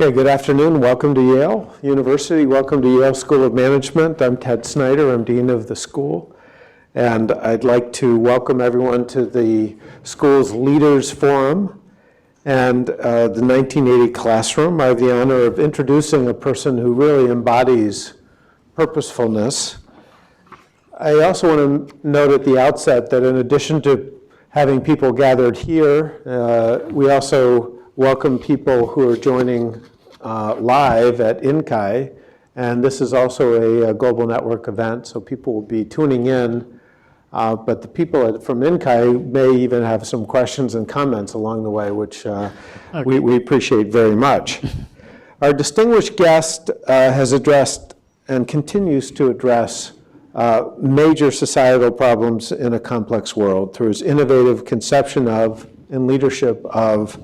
Okay, good afternoon. Welcome to Yale University. Welcome to Yale School of Management. I'm Ted Snyder. I'm Dean of the school. And I'd like to welcome everyone to the school's Leaders Forum and the 1980 classroom. I have the honor of introducing a person who really embodies purposefulness. I also want to note at the outset that in addition to having people gathered here, we also welcome people who are joining live at INCAI, and this is also a global network event, so people will be tuning in, but the people from INCAI may even have some questions and comments along the way, which we appreciate very much. Our distinguished guest has addressed and continues to address major societal problems in a complex world through his innovative conception of and leadership of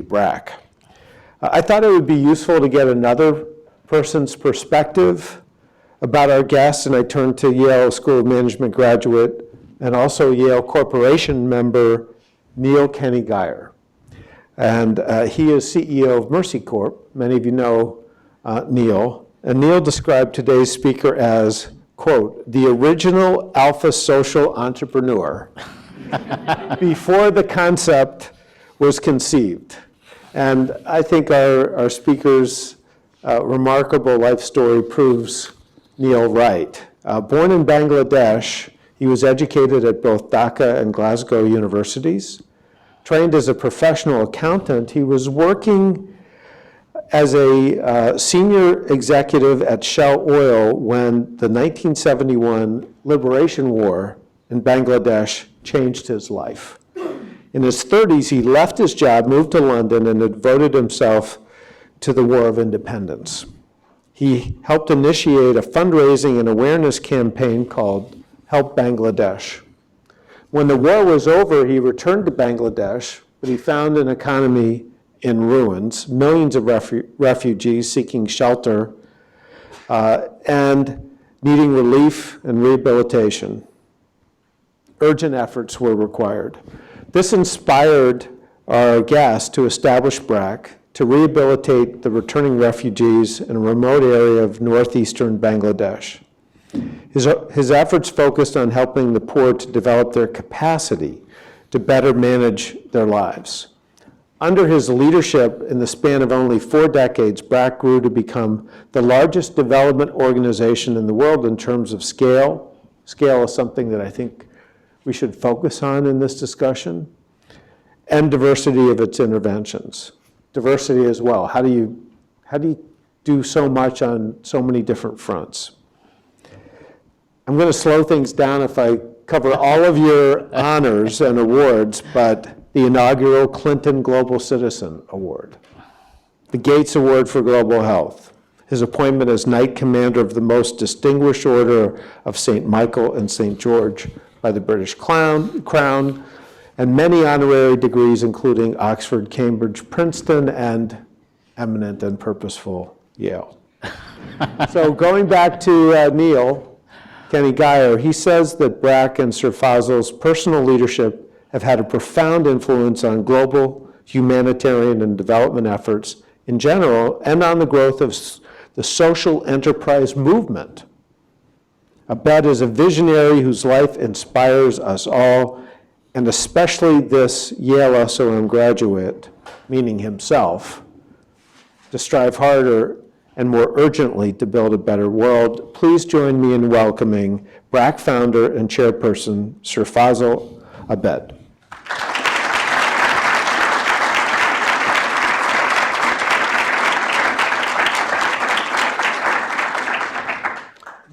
Brac. I thought it would be useful to get another person's perspective about our guest, and I turned to Yale School of Management graduate and also Yale Corporation member Neil Kenny Geyer. And he is CEO of Mercy Corp. Many of you know Neil. And Neil described today's speaker as, quote, the original alpha social entrepreneur before the concept was conceived. And I think our speaker's remarkable life story proves Neil right. Born in Bangladesh, he was educated at both Dhaka and Glasgow universities. Trained as a professional accountant, he was working as a senior executive at Shell Oil when the 1971 Liberation War in Bangladesh changed his life. In his 30s, he left his job, moved to London, and devoted himself to the War of Independence. He helped initiate a fundraising and awareness campaign called Help Bangladesh. When the war was over, he returned to Bangladesh, but he found an economy in ruins, millions of refugees seeking shelter and needing relief and rehabilitation. Urgent efforts were required. This inspired our guest to establish Brac to rehabilitate the returning refugees in a remote area of northeastern Bangladesh. His efforts focused on helping the poor to develop their capacity to better manage their lives. Under his leadership, in the span of only 4 decades, Brac grew to become the largest development organization in the world in terms of scale. Scale is something that I think we should focus on in this discussion, and diversity of its interventions. Diversity as well. How do you do so much on so many different fronts? I'm going to slow things down if I cover all of your honors and awards, but the inaugural Clinton Global Citizen Award, the Gates Award for Global Health, his appointment as Knight Commander of the Most Distinguished Order of St. Michael and St. George by the British Crown, and many honorary degrees, including Oxford, Cambridge, Princeton, and eminent and purposeful Yale. So going back to Neil Kenny Geyer, he says that Brac and Sir Fazle's personal leadership have had a profound influence on global humanitarian and development efforts in general and on the growth of the social enterprise movement. Abed is a visionary whose life inspires us all, and especially this Yale SOM graduate, meaning himself, to strive harder and more urgently to build a better world. Please join me in welcoming Brac founder and chairperson, Sir Fazle Abed.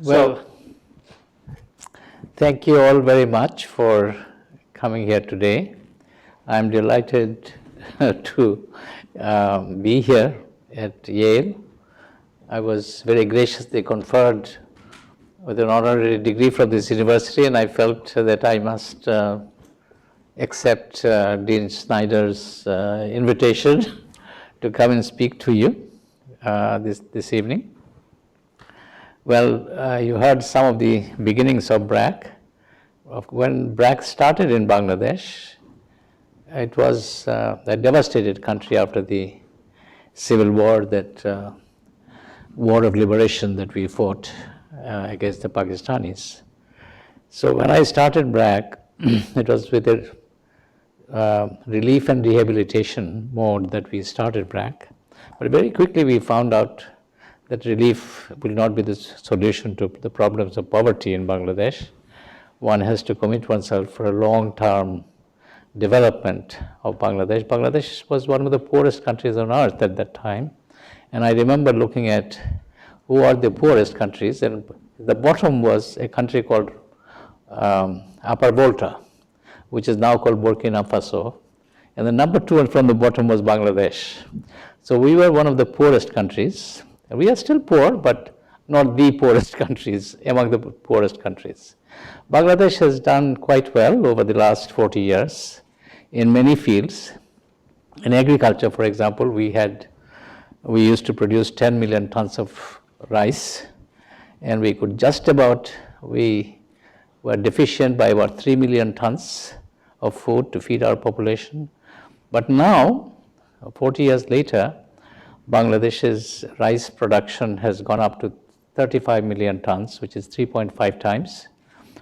Well, thank you all very much for coming here today. I'm delighted to be here at Yale. I was very graciously conferred with an honorary degree from this university, and I felt that I must accept Dean Snyder's invitation to come and speak to you this evening. Well, you heard some of the beginnings of Brac. When Brac started in Bangladesh, it was a devastated country after the civil war, that war of liberation that we fought against the Pakistanis. So when I started Brac, it was with a relief and rehabilitation mode that we started Brac. But very quickly we found out that relief will not be the solution to the problems of poverty in Bangladesh. One has to commit oneself for a long-term development of Bangladesh. Bangladesh was one of the poorest countries on earth at that time. And I remember looking at who are the poorest countries, and the bottom was a country called Upper Volta, which is now called Burkina Faso. And the number 2 from the bottom was Bangladesh. So we were one of the poorest countries. We are still poor, but not the poorest countries, among the poorest countries. Bangladesh has done quite well over the last 40 years in many fields. In agriculture, for example, we used to produce 10 million tons of rice, and we were deficient by about 3 million tons of food to feed our population. But now, 40 years later, Bangladesh's rice production has gone up to 35 million tons, which is 3.5 times,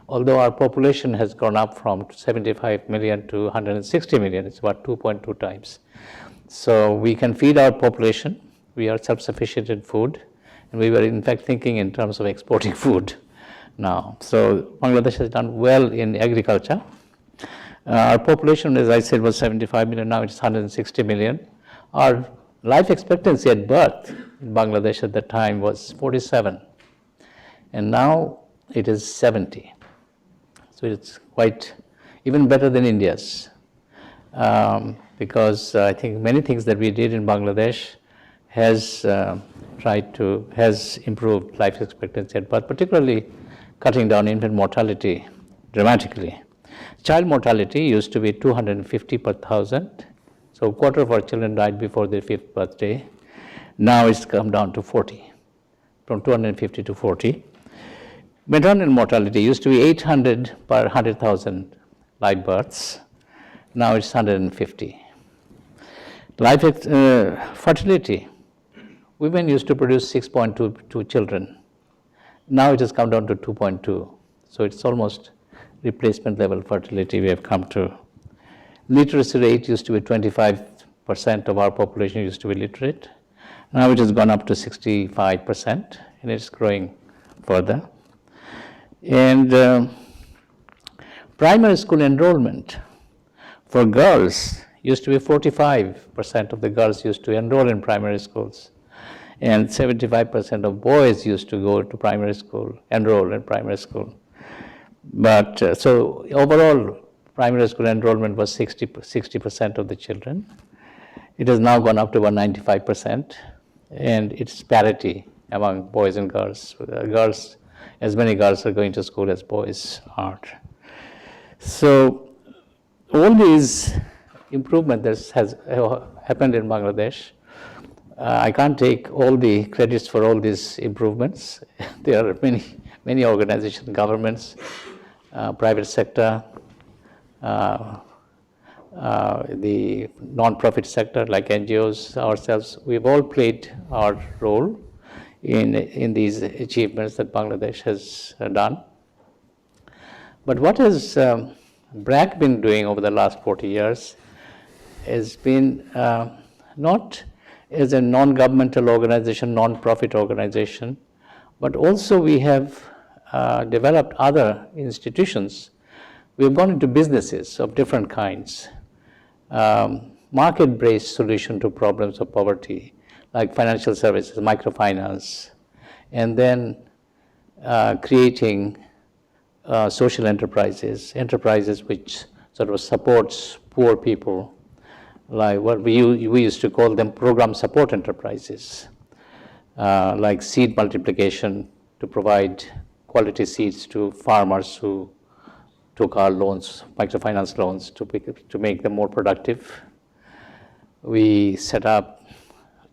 although our population has gone up from 75 million to 160 million. It's about 2.2 times. So we can feed our population. We are self-sufficient in food, and we were in fact thinking in terms of exporting food now. So Bangladesh has done well in agriculture. Our population, as I said, was 75 million. Now it's 160 million. Our life expectancy at birth in Bangladesh at that time was 47, and now it is 70. So it's quite even better than India's, because I think many things that we did in Bangladesh has improved life expectancy at birth, particularly cutting down infant mortality dramatically. Child mortality used to be 250 per thousand. So a quarter of our children died before their 5th birthday. Now it's come down to 40, from 250 to 40. Maternal mortality used to be 800 per 100,000 live births. Now it's 150. Fertility. Women used to produce 6.22 children. Now it has come down to 2.2. So it's almost replacement level fertility we have come to. Literacy rate used to be 25% of our population used to be literate. Now it has gone up to 65%, and it's growing further. And primary school enrollment for girls used to be 45% of the girls used to enroll in primary schools, and 75% of boys used to go to primary school, enroll in primary school. But so overall, primary school enrollment was 60% of the children. It has now gone up to about 95%, and it's parity among boys and girls. As many girls are going to school as boys are. So all these improvements that has happened in Bangladesh, I can't take all the credits for all these improvements. There are many organizations, governments, private sector, the non-profit sector like NGOs, ourselves. We've all played our role in these achievements that Bangladesh has done. But what has Brac been doing over the last 40 years has been not as a non-governmental organization, non-profit organization, but also we have developed other institutions. We've gone into businesses of different kinds, market-based solution to problems of poverty, like financial services, microfinance, and then creating social enterprises which sort of supports poor people, like what we used to call them program support enterprises, like seed multiplication to provide quality seeds to farmers who took our loans, microfinance loans, to make them more productive. We set up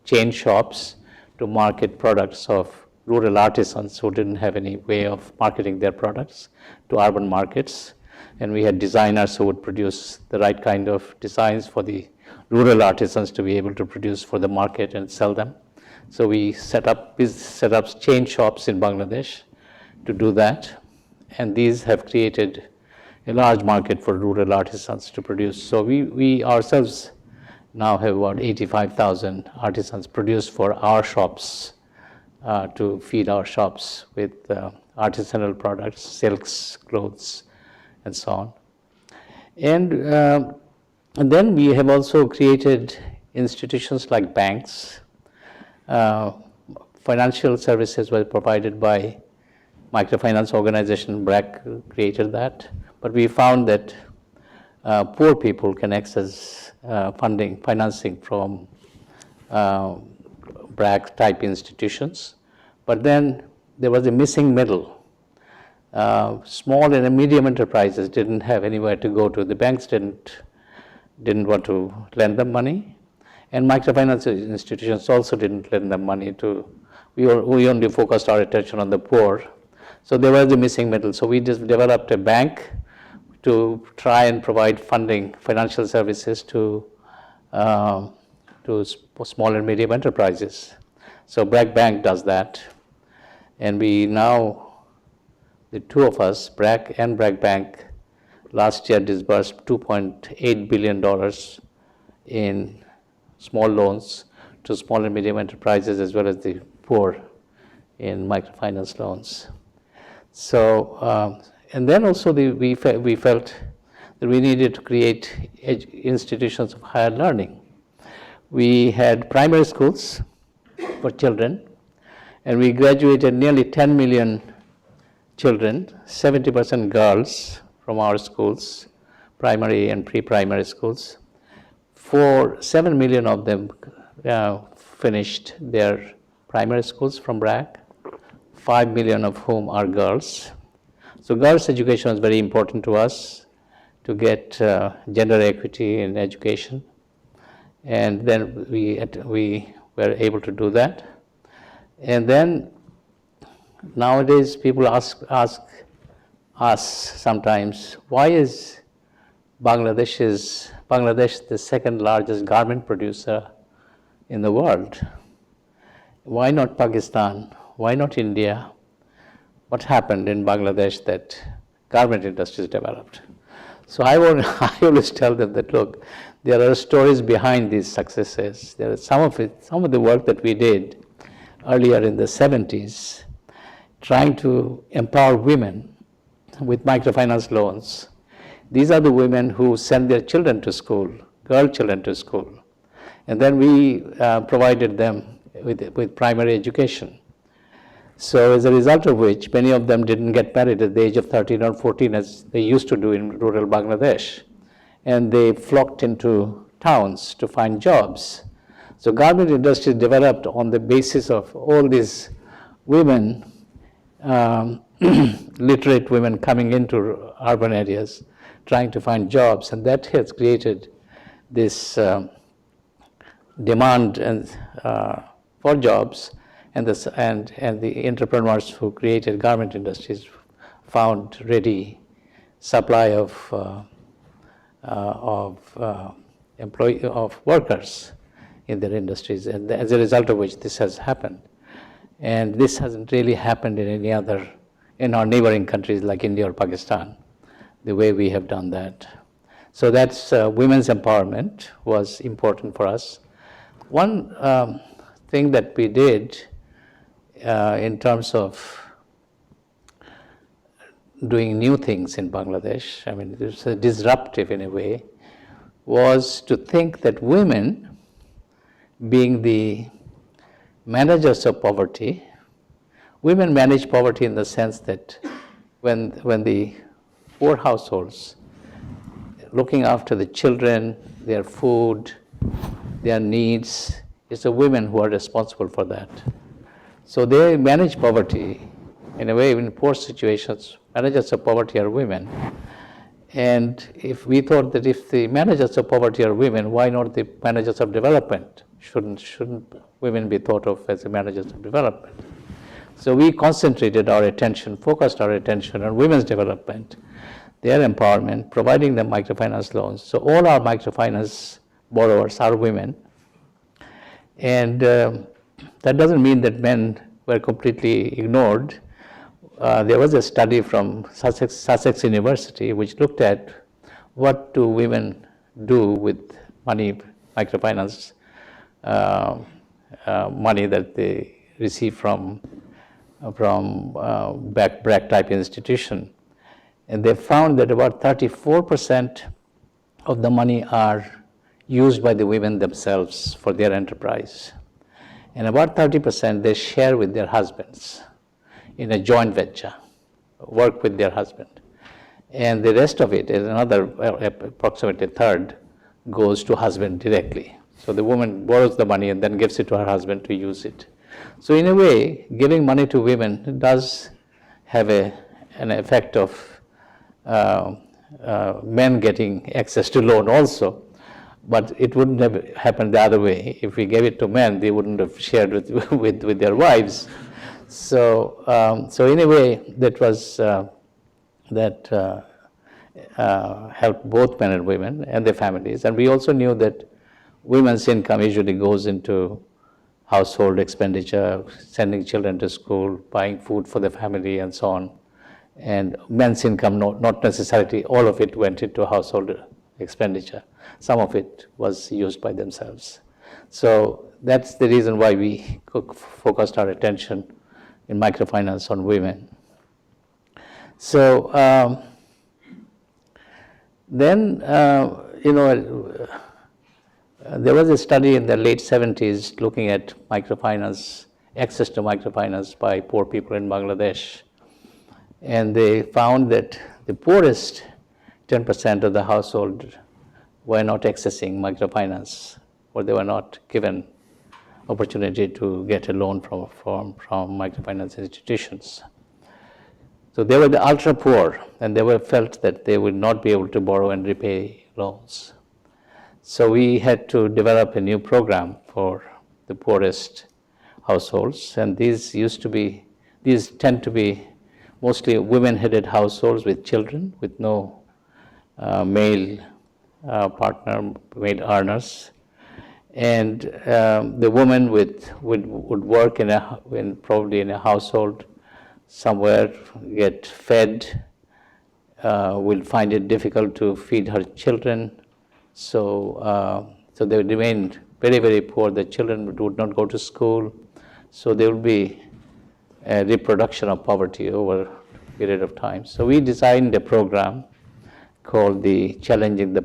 chain shops to market products of rural artisans who didn't have any way of marketing their products to urban markets. And we had designers who would produce the right kind of designs for the rural artisans to be able to produce for the market and sell them. So we set up chain shops in Bangladesh to do that. And these have created a large market for rural artisans to produce. So we ourselves now have about 85,000 artisans produced for our shops to feed our shops with artisanal products, silks, clothes, and so on. And then we have also created institutions like banks. Financial services were provided by microfinance organization, Brac created that. But we found that poor people can access financing from Brac type institutions. But then there was a missing middle. Small and medium enterprises didn't have anywhere to go to. The banks didn't want to lend them money, and microfinance institutions also didn't lend them money to. We only focused our attention on the poor. So there was a missing middle. So we just developed a bank to try and provide funding, financial services to small and medium enterprises. So Brac Bank does that, and we now, the two of us, Brac and Brac Bank, last year disbursed $2.8 billion in small loans to small and medium enterprises as well as the poor in microfinance loans. So, and then also we felt that we needed to create institutions of higher learning. We had primary schools for children, and we graduated nearly 10 million children, 70% girls from our schools, primary and pre-primary schools. 7 million of them finished their primary schools from Brac, 5 million of whom are girls. So girls' education was very important to us to get gender equity in education. And then we were able to do that. And then nowadays people ask us sometimes, why is Bangladesh the second largest garment producer in the world? Why not Pakistan? Why not India? What happened in Bangladesh that garment industries developed? So I always tell them that, look, there are stories behind these successes. There are some of the work that we did earlier in the 70s, trying to empower women with microfinance loans. These are the women who send their children to school, girl children to school. And then we provided them with primary education. So as a result of which, many of them didn't get married at the age of 13 or 14 as they used to do in rural Bangladesh. And they flocked into towns to find jobs. So garment industry developed on the basis of all these women, literate women coming into urban areas, trying to find jobs. And that has created this demand for jobs. And the entrepreneurs who created garment industries found ready supply of workers in their industries, and as a result of which this has happened. And this hasn't really happened in our neighboring countries like India or Pakistan, the way we have done that. So that's women's empowerment was important for us. One thing that we did in terms of doing new things in Bangladesh, I mean, it's disruptive in a way, was to think that women, being the managers of poverty, women manage poverty in the sense that when the poor households, looking after the children, their food, their needs, it's the women who are responsible for that. So they manage poverty in a way. In poor situations, managers of poverty are women. And if we thought that if the managers of poverty are women, why not the managers of development? Shouldn't women be thought of as the managers of development? So we concentrated our attention, focused our attention on women's development, their empowerment, providing them microfinance loans. So all our microfinance borrowers are women. And that doesn't mean that men were completely ignored. There was a study from Sussex University which looked at what do women do with money, microfinance money that they receive from Brac type institution. And they found that about 34% of the money are used by the women themselves for their enterprise. And about 30% they share with their husbands in a joint venture, work with their husband. And the rest of it is another, approximately a third, goes to husband directly. So the woman borrows the money and then gives it to her husband to use it. So in a way, giving money to women does have an effect of men getting access to loan also, but it wouldn't have happened the other way. If we gave it to men, they wouldn't have shared with their wives. So, so in a way, that was helped both men and women and their families. And we also knew that women's income usually goes into household expenditure, sending children to school, buying food for the family, and so on. And men's income, not necessarily all of it went into household expenditure. Some of it was used by themselves. So that's the reason why we focused our attention in microfinance on women. So then, there was a study in the late 70s looking at microfinance, access to microfinance by poor people in Bangladesh. And they found that the poorest 10% of the household were not accessing microfinance, or they were not given opportunity to get a loan from microfinance institutions. So they were the ultra poor, and they felt that they would not be able to borrow and repay loans. So we had to develop a new program for the poorest households, and these tend to be mostly women-headed households with children, with no male partner, male earners. And the woman would work probably in a household somewhere, get fed, will find it difficult to feed her children. So they would remain very, very poor. The children would not go to school. So there would be a reproduction of poverty over a period of time. So we designed a program called the Challenging the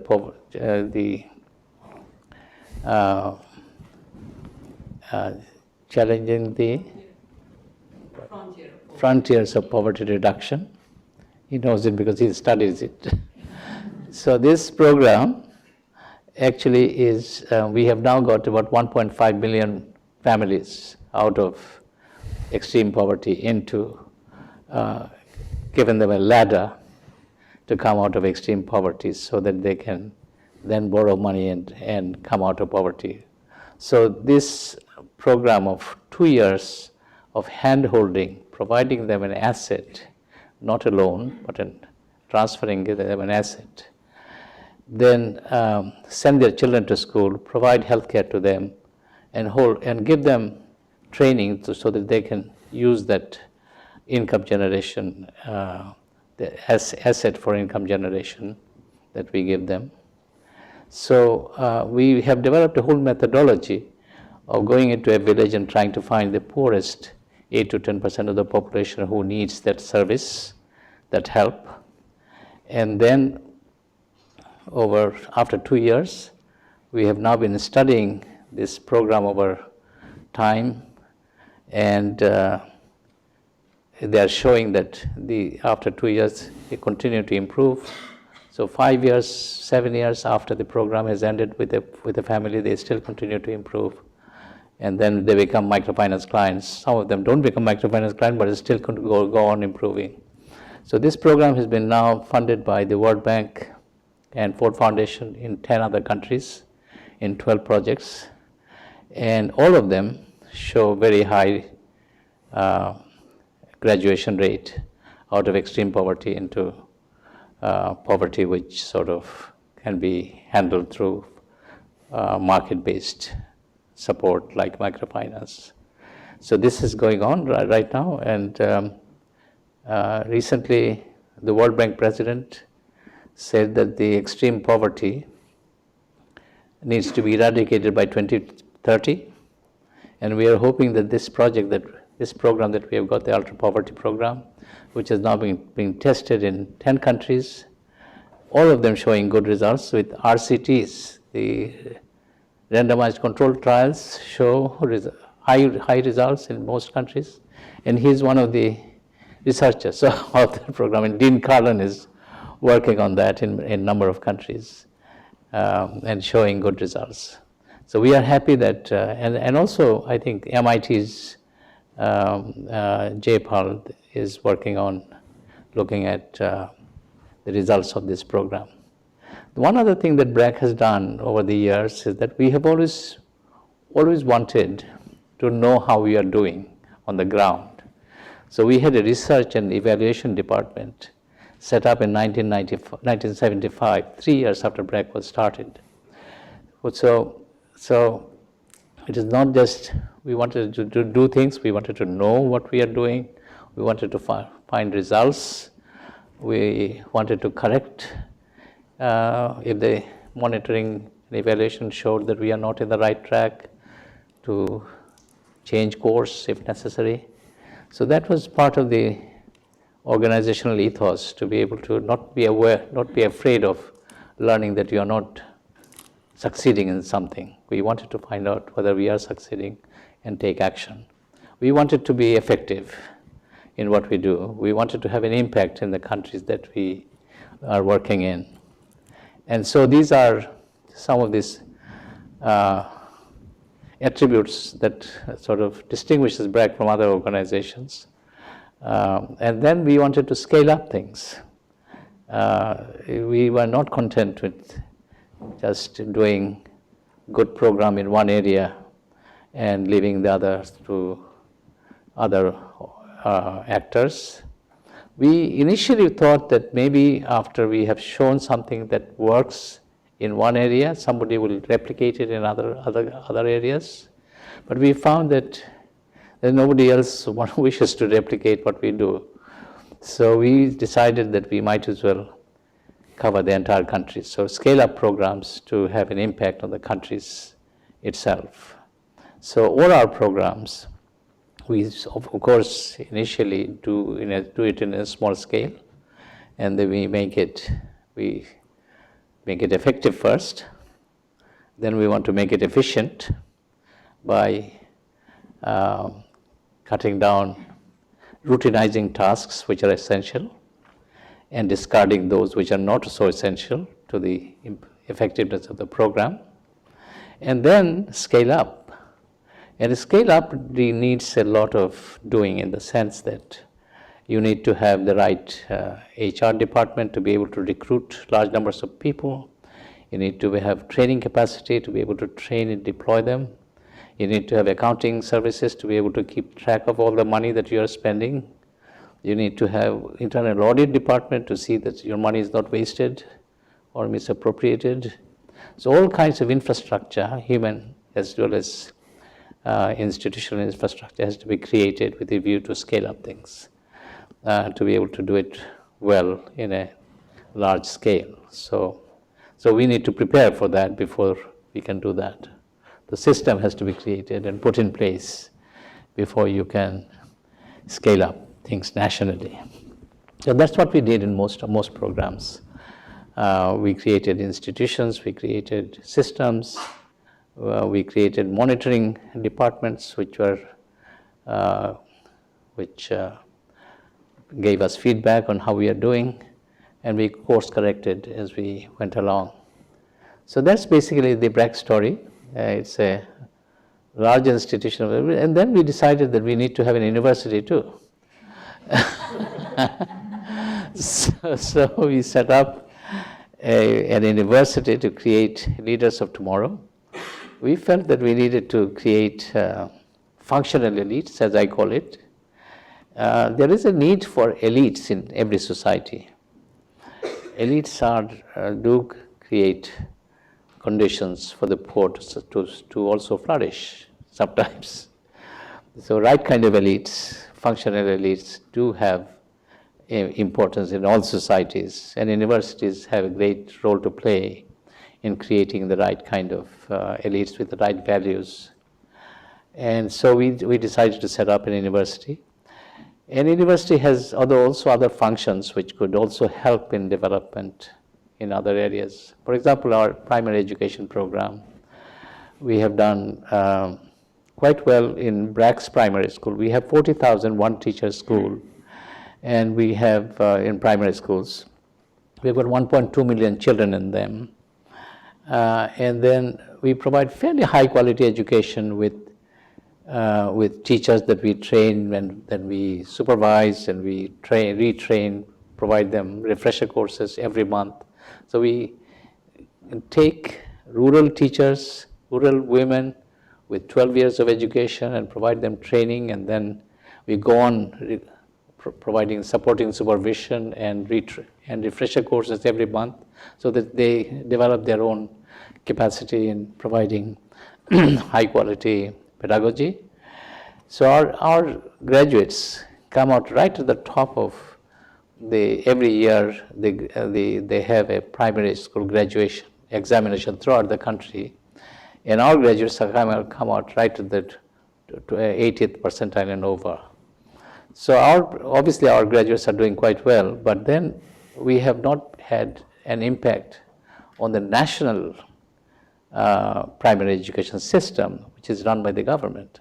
Frontiers of Poverty Reduction. He knows it because he studies it. So this program actually is, we have now got about 1.5 million families out of extreme poverty into, given them a ladder to come out of extreme poverty so that they can then borrow money and come out of poverty. So this program of 2 years of hand-holding, providing them an asset, not a loan, but transferring them an asset, then send their children to school, provide healthcare to them, and give them training so that they can use that income generation, the asset for income generation that we give them. So we have developed a whole methodology of going into a village and trying to find the poorest 8 to 10% of the population who needs that service, that help. And then after 2 years, we have now been studying this program over time, and they are showing that after 2 years, they continue to improve. So 5 years, 7 years after the program has ended with the family, they still continue to improve. And then they become microfinance clients. Some of them don't become microfinance clients, but still go on improving. So this program has been now funded by the World Bank and Ford Foundation in 10 other countries in 12 projects. And all of them show very high graduation rate out of extreme poverty into poverty which sort of can be handled through market-based support like microfinance. So this is going on right now, and recently the World Bank president said that the extreme poverty needs to be eradicated by 2030, and we are hoping that this program that we have got, the Ultra Poverty Program, which is now being tested in 10 countries, all of them showing good results with RCTs. The randomized controlled trials show high results in most countries, and he's one of the researchers of the program, and Dean Carlin is working on that in a number of countries and showing good results. So we are happy that, and also I think MIT's Jaypal is working on looking at the results of this program. One other thing that Brac has done over the years is that we have always wanted to know how we are doing on the ground. So we had a research and evaluation department set up in 1975, 3 years after Brac was started. So it is not just we wanted to do things, we wanted to know what we are doing, we wanted to find results, we wanted to correct if the monitoring and evaluation showed that we are not in the right track, to change course if necessary. So that was part of the organizational ethos, to be able to not be afraid of learning that you are not succeeding in something. We wanted to find out whether we are succeeding and take action. We wanted to be effective in what we do. We wanted to have an impact in the countries that we are working in. And so these are some of these attributes that sort of distinguishes Brac from other organizations. And then we wanted to scale up things. We were not content with just doing good program in one area and leaving the others to other actors. We initially thought that maybe after we have shown something that works in one area, somebody will replicate it in other areas. But we found that nobody else wishes to replicate what we do. So we decided that we might as well cover the entire country. So scale up programs to have an impact on the countries itself. So all our programs, we of course initially do it in a small scale, and then we make it effective first. Then we want to make it efficient by cutting down, routinizing tasks which are essential and discarding those which are not so essential to the effectiveness of the program. And then scale up. And scale up needs a lot of doing, in the sense that you need to have the right HR department to be able to recruit large numbers of people. You need to have training capacity to be able to train and deploy them. You need to have accounting services to be able to keep track of all the money that you are spending. You need to have internal audit department to see that your money is not wasted or misappropriated. So all kinds of infrastructure, human as well as institutional infrastructure, has to be created with a view to scale up things, to be able to do it well in a large scale. So we need to prepare for that before we can do that. The system has to be created and put in place before you can scale up things nationally. So that's what we did in most programs. We created institutions, we created systems, we created monitoring departments which gave us feedback on how we are doing, and we course corrected as we went along. So that's basically the Brac story. It's a large institution, and then we decided that we need to have an university too. So we set up an university to create leaders of tomorrow. We felt that we needed to create functional elites, as I call it. There is a need for elites in every society. Elites do create conditions for the poor to also flourish sometimes. So right kind of elites, functional elites, do have importance in all societies, and universities have a great role to play in creating the right kind of elites with the right values. And so we decided to set up an university. And university has also other functions which could also help in development in other areas. For example, our primary education program, we have done quite well in Brac's primary school. We have 40,000 one-teacher school, and we have in primary schools, we've got 1.2 million children in them. And then we provide fairly high-quality education with teachers that we train and then we supervise and we retrain, provide them refresher courses every month. So we take rural teachers, rural women with 12 years of education and provide them training, and then we go on providing supporting supervision and refresher courses every month so that they develop their own capacity in providing high quality pedagogy. So our graduates come out right at the top of every year they have a primary school graduation examination throughout the country, and our graduates come out right at the 80th percentile and over. So obviously our graduates are doing quite well, but then we have not had an impact on the national primary education system, which is run by the government.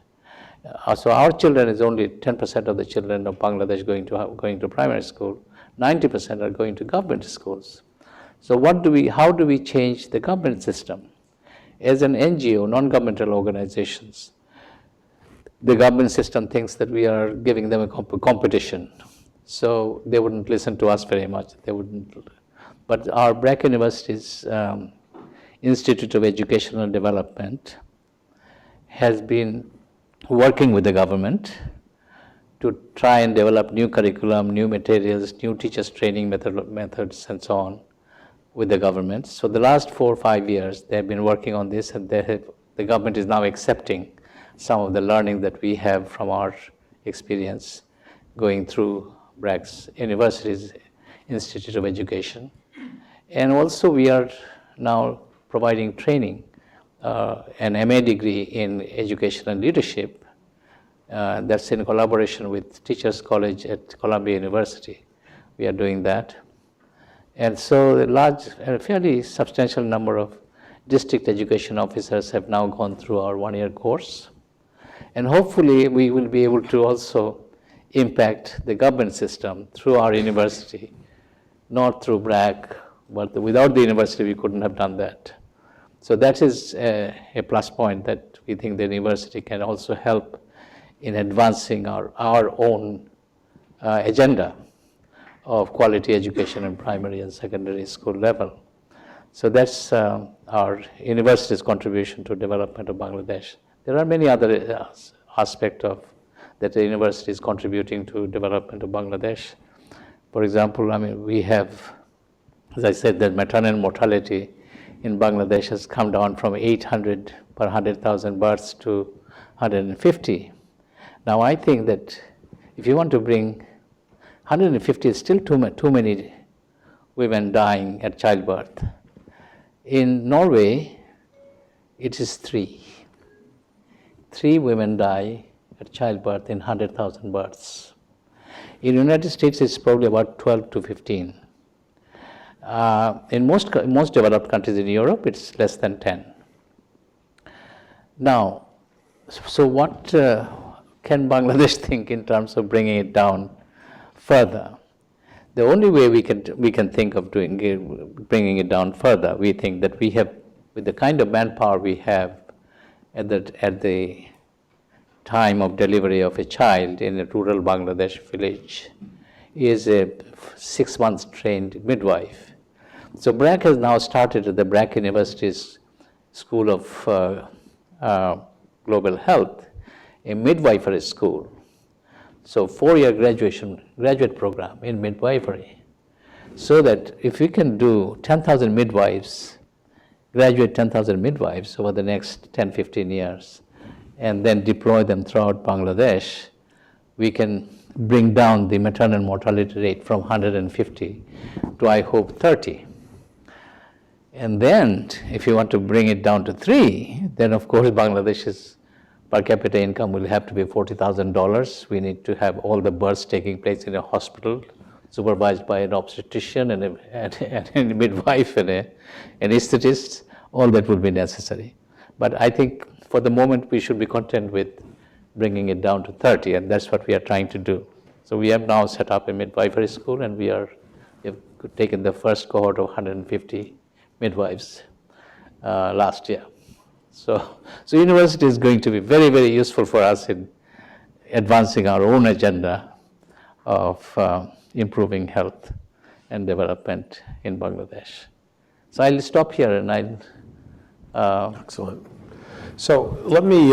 So our children is only 10% of the children of Bangladesh going to primary school. 90% are going to government schools. So how do we change the government system? As an NGO, non-governmental organizations, the government system thinks that we are giving them a competition. So they wouldn't listen to us very much. They wouldn't. But our Brac University's Institute of Educational Development has been working with the government to try and develop new curriculum, new materials, new teachers training methods and so on with the government. So the last 4 or 5 years they have been working on this, and the government is now accepting some of the learning that we have from our experience going through Brac's University's Institute of Education. And also we are now providing training, an MA degree in education and leadership. That's in collaboration with Teachers College at Columbia University. We are doing that. And so a fairly substantial number of district education officers have now gone through our 1-year course. And hopefully we will be able to also impact the government system through our university, not through Brac, but without the university we couldn't have done that. So that is a plus point, that we think the university can also help in advancing our own agenda of quality education in primary and secondary school level. So that's our university's contribution to development of Bangladesh. There are many other aspects of that the university is contributing to development of Bangladesh. For example, we have, as I said, that maternal mortality in Bangladesh has come down from 800 per 100,000 births to 150. Now I think that if you want to bring 150 is still too many women dying at childbirth. In Norway, it is 3. 3 women die at childbirth in 100,000 births. In the United States, it's probably about 12 to 15. In most developed countries in Europe, it's less than 10. Now, so what can Bangladesh think in terms of bringing it down further? The only way we can think of bringing it down further, we think that we have, with the kind of manpower we have at the time of delivery of a child in a rural Bangladesh village, is a 6 months trained midwife. So Brac has now started at the Brac University's School of Global Health, a midwifery school. So 4-year graduate program in midwifery. So that if we can do 10,000 midwives graduate 10,000 midwives over the next 10, 15 years, and then deploy them throughout Bangladesh, we can bring down the maternal mortality rate from 150 to, I hope, 30. And then, if you want to bring it down to 3, then of course Bangladesh's per capita income will have to be $40,000. We need to have all the births taking place in a hospital, supervised by an obstetrician and a midwife and an anesthetist. All that will be necessary. But I think for the moment we should be content with bringing it down to 30, and that's what we are trying to do. So we have now set up a midwifery school, and we have taken the first cohort of 150 midwives last year. So university is going to be very, very useful for us in advancing our own agenda of improving health and development in Bangladesh. So I'll stop here and I'll... Excellent. So let me,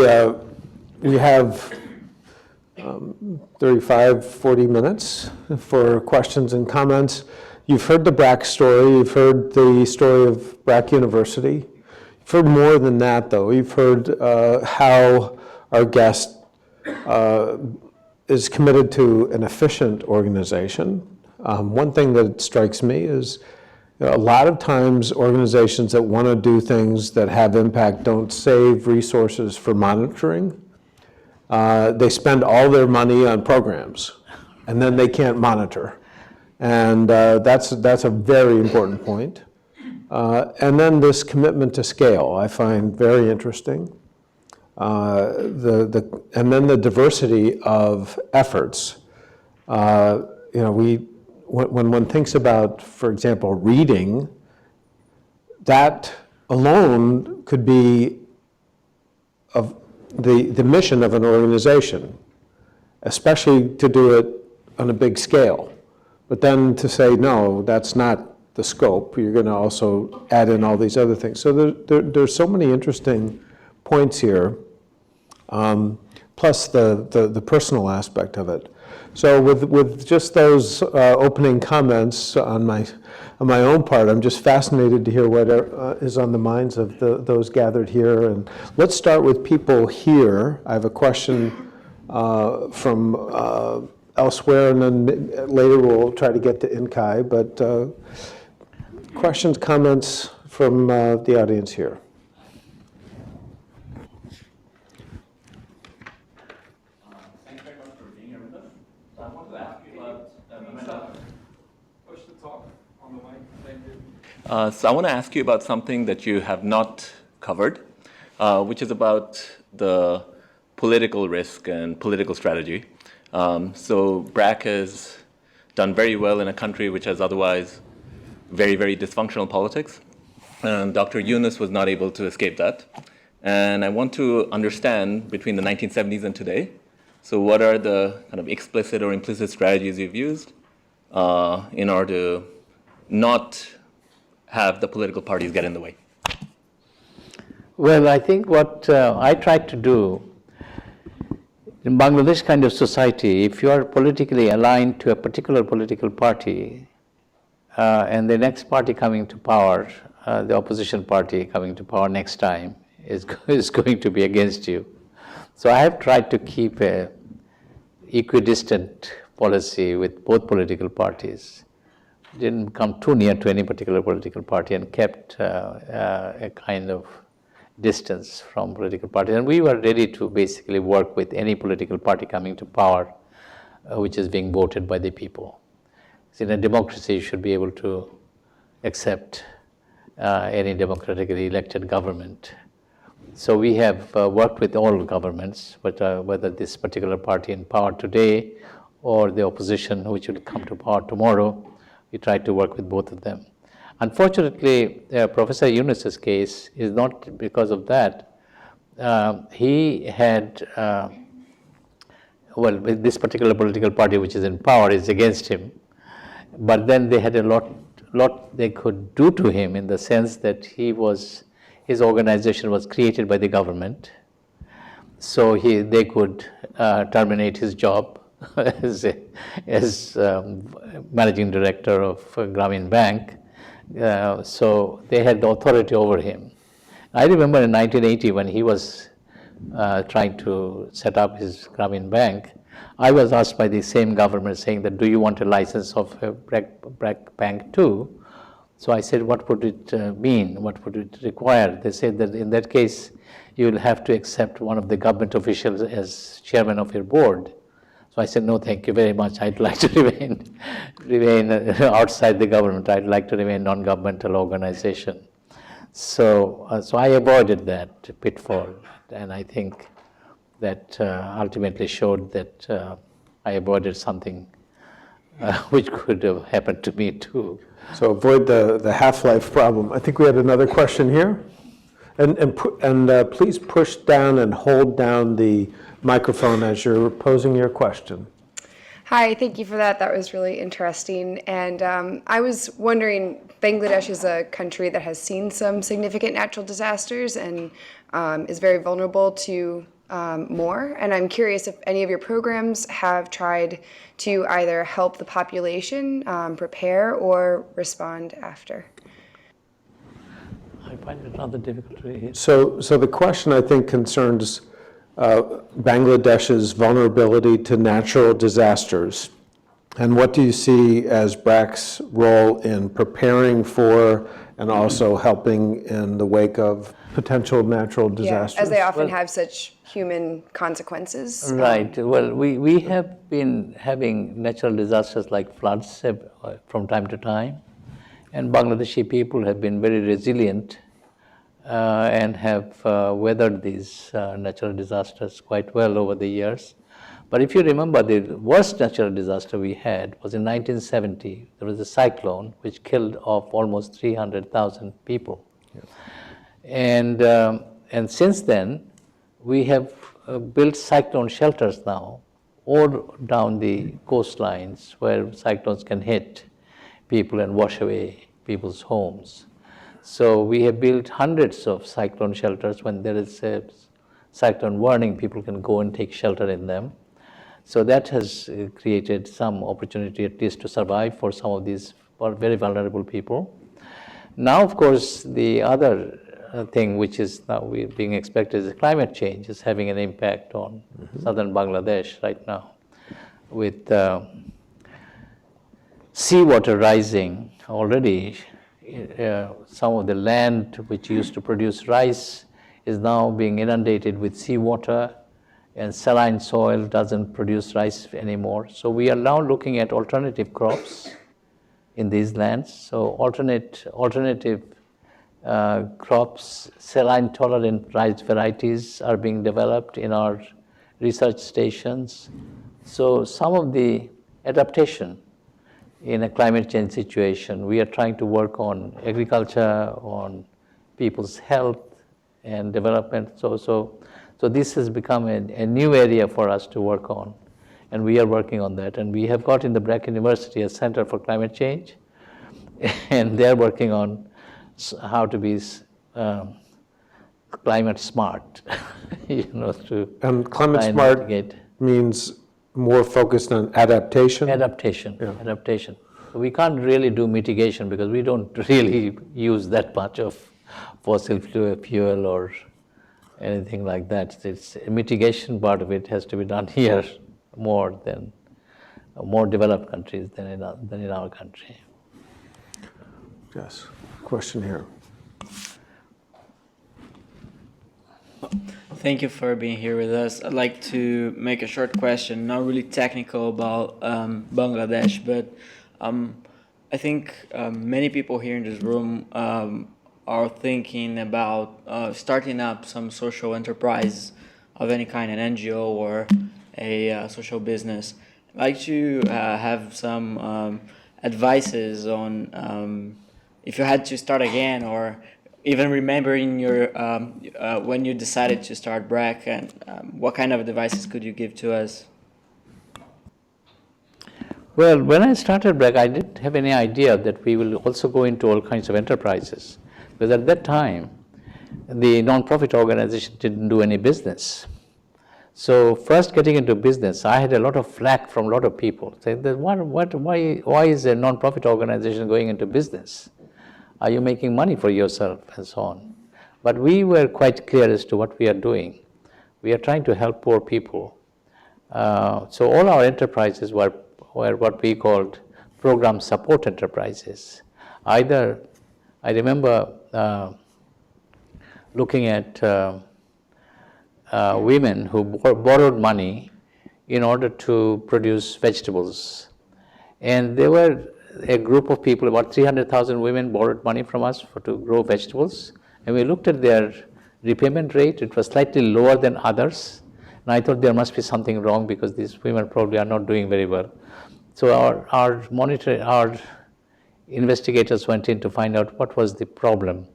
we have 35, 40 minutes for questions and comments. You've heard the Brac story, you've heard the story of Brac University. You've heard more than that, though. You've heard how our guest is committed to an efficient organization. One thing that strikes me is a lot of times organizations that want to do things that have impact don't save resources for monitoring. They spend all their money on programs, and then they can't monitor. And that's a very important point. And then this commitment to scale, I find very interesting. And then the diversity of efforts. When one thinks about, for example, reading, that alone could be of the mission of an organization, especially to do it on a big scale. But then to say, no, that's not the scope, you're going to also add in all these other things. So there's so many interesting points here, plus the personal aspect of it. So with just those opening comments on my own part, I'm just fascinated to hear what is on the minds of those gathered here. And let's start with people here. I have a question from elsewhere, and then later we'll try to get to Inkai. But questions, comments from the audience here. Thanks very much for being here with us. So I wanted to ask you about push the talk on the mic. Thank you. So I want to ask you about something that you have not covered, which is about the political risk and political strategy. So Brac has done very well in a country which has otherwise very, very dysfunctional politics. And Dr. Yunus was not able to escape that. And I want to understand between the 1970s and today, so what are the kind of explicit or implicit strategies you've used in order to not have the political parties get in the way? Well, I think what I tried to do in Bangladesh kind of society, if you are politically aligned to a particular political party, and the next party coming to power, the opposition party coming to power next time, is going to be against you. So I have tried to keep a equidistant policy with both political parties. Didn't come too near to any particular political party and kept a kind of distance from political parties. And we were ready to basically work with any political party coming to power which is being voted by the people. So in a democracy, you should be able to accept any democratically elected government. So we have worked with all governments, but whether this particular party in power today or the opposition which will come to power tomorrow, we try to work with both of them. Unfortunately, Professor Yunus's case is not because of that. He had, well, this particular political party which is in power is against him, but then they had a lot they could do to him in the sense that his organization was created by the government, so they could terminate his job as managing director of Grameen Bank, So they had the authority over him. I remember in 1980 when he was trying to set up his Grameen Bank, I was asked by the same government saying that, do you want a license of a Brac Bank too? So I said, what would it mean? What would it require? They said that in that case, you will have to accept one of the government officials as chairman of your board. So I said, no, thank you very much. I'd like to remain outside the government. I'd like to remain non-governmental organization. So I avoided that pitfall, and I think that ultimately showed that I avoided something which could have happened to me too. So avoid the half-life problem. I think we had another question here. And please push down and hold down the microphone as you're posing your question. Hi, thank you for that. That was really interesting. And I was wondering, Bangladesh is a country that has seen some significant natural disasters and is very vulnerable to more. And I'm curious if any of your programs have tried to either help the population prepare or respond after. I find it rather difficult to hear. So the question, I think, concerns Bangladesh's vulnerability to natural disasters. And what do you see as Brac's role in preparing for and also helping in the wake of potential natural disasters? Yeah, as they often have such human consequences. Right. Well, we have been having natural disasters like floods from time to time. And Bangladeshi people have been very resilient and have weathered these natural disasters quite well over the years. But if you remember, the worst natural disaster we had was in 1970. There was a cyclone which killed off almost 300,000 people. Yeah. And since then, we have built cyclone shelters now all down the coastlines where cyclones can hit people and wash away people's homes. So we have built hundreds of cyclone shelters. When there is a cyclone warning, people can go and take shelter in them. So that has created some opportunity at least to survive for some of these very vulnerable people. Now, of course, the other thing which is now being expected is climate change is having an impact on southern Bangladesh right now with seawater rising already. Some of the land which used to produce rice is now being inundated with seawater, and saline soil doesn't produce rice anymore. So we are now looking at alternative crops in these lands. So alternative crops, saline-tolerant rice varieties are being developed in our research stations. So some of the adaptation in a climate change situation, we are trying to work on agriculture, on people's health and development. So this has become a new area for us to work on, and we are working on that. And we have got in the Brac University a Center for Climate Change, and they're working on how to be climate smart, And climate smart means more focused on adaptation? Adaptation, Yeah. Adaptation. So we can't really do mitigation because we don't really use that much of fossil fuel or anything like that. It's a mitigation part of it has to be done here more developed countries than in our country. Yes. Question here. Thank you for being here with us. I'd like to make a short question, not really technical about Bangladesh, but I think many people here in this room are thinking about starting up some social enterprise of any kind, an NGO or a social business. I'd like to have some advices on if you had to start again, or even remembering your when you decided to start Brac, and what kind of advices could you give to us? Well, when I started Brac, I didn't have any idea that we will also go into all kinds of enterprises. Because at that time, the non-profit organization didn't do any business. So first getting into business, I had a lot of flack from a lot of people saying that why is a non-profit organization going into business? Are you making money for yourself, and so on. But we were quite clear as to what we are doing. We are trying to help poor people. So all our enterprises were what we called program support enterprises. Either, I remember looking at women who borrowed money in order to produce vegetables. And there were a group of people, about 300,000 women borrowed money from us to grow vegetables. And we looked at their repayment rate. It was slightly lower than others. And I thought there must be something wrong because these women probably are not doing very well. So our investigators went in to find out what was the problem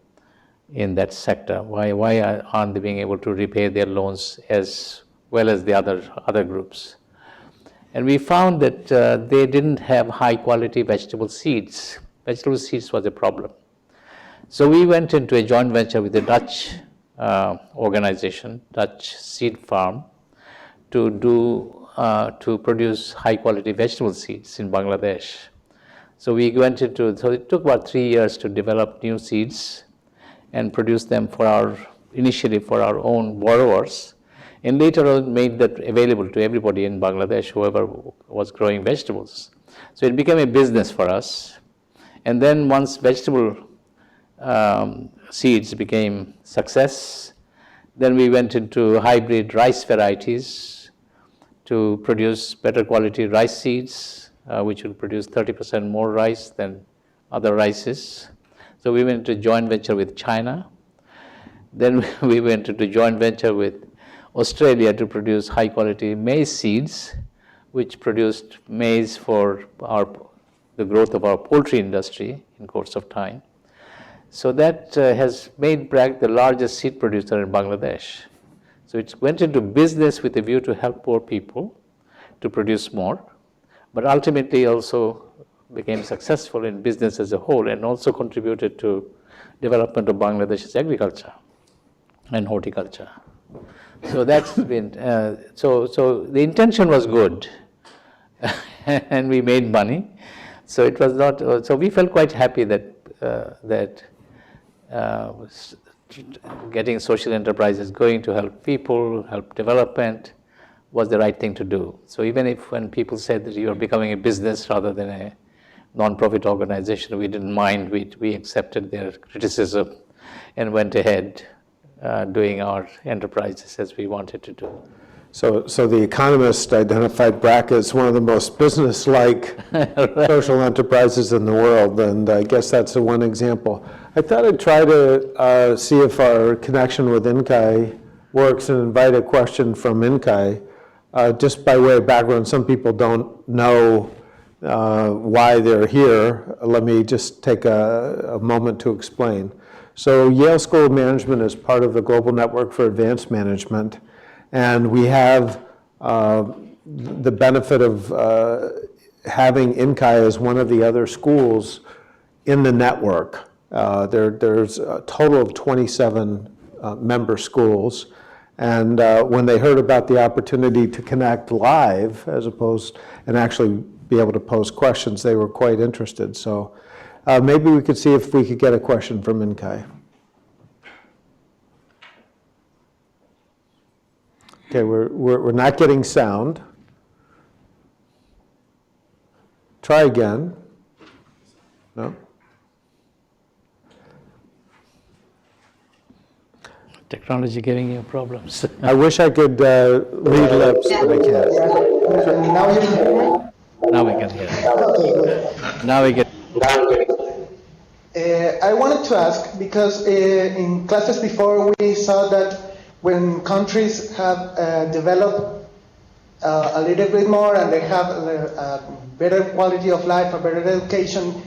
in that sector. Why aren't they being able to repay their loans as well as the other groups? And we found that they didn't have high quality vegetable seeds. Vegetable seeds was a problem. So we went into a joint venture with a Dutch organization, Dutch seed farm, to produce high quality vegetable seeds in Bangladesh. So we went into, so it took about 3 years to develop new seeds and produce them initially for our own borrowers, and later on made that available to everybody in Bangladesh, whoever was growing vegetables. So it became a business for us. And then once vegetable seeds became success, then we went into hybrid rice varieties to produce better quality rice seeds, which will produce 30% more rice than other rices. So we went into joint venture with China. Then we went into joint venture with Australia to produce high quality maize seeds, which produced maize for the growth of our poultry industry in course of time. So that has made Brac the largest seed producer in Bangladesh. So it went into business with a view to help poor people to produce more, but ultimately also became successful in business as a whole and also contributed to development of Bangladesh's agriculture and horticulture. So that's been, so the intention was good and we made money. So it was not, so we felt quite happy that getting social enterprises going to help people, help development was the right thing to do. So even if when people said that you are becoming a business rather than a non-profit organization, we didn't mind, we accepted their criticism and went ahead doing our enterprises as we wanted to do. So The Economist identified Brac as one of the most business-like social enterprises in the world, and I guess that's the one example. I thought I'd try to see if our connection with Inkai works and invite a question from Inkai. Just by way of background, some people don't know why they're here. Let me just take a moment to explain. So Yale School of Management is part of the Global Network for Advanced Management, and we have the benefit of having Inkai as one of the other schools in the network. There's a total of 27 member schools, and when they heard about the opportunity to connect live as opposed and actually be able to pose questions, they were quite interested. So maybe we could see if we could get a question from Inkai. Okay, we're not getting sound. Try again. No? Technology giving you problems. I wish I could read lips, but I can't. Now you can hear me? Now we can hear. Okay, good. Now we get. I wanted to ask, because in classes before we saw that when countries have developed a little bit more and they have a better quality of life, a better education,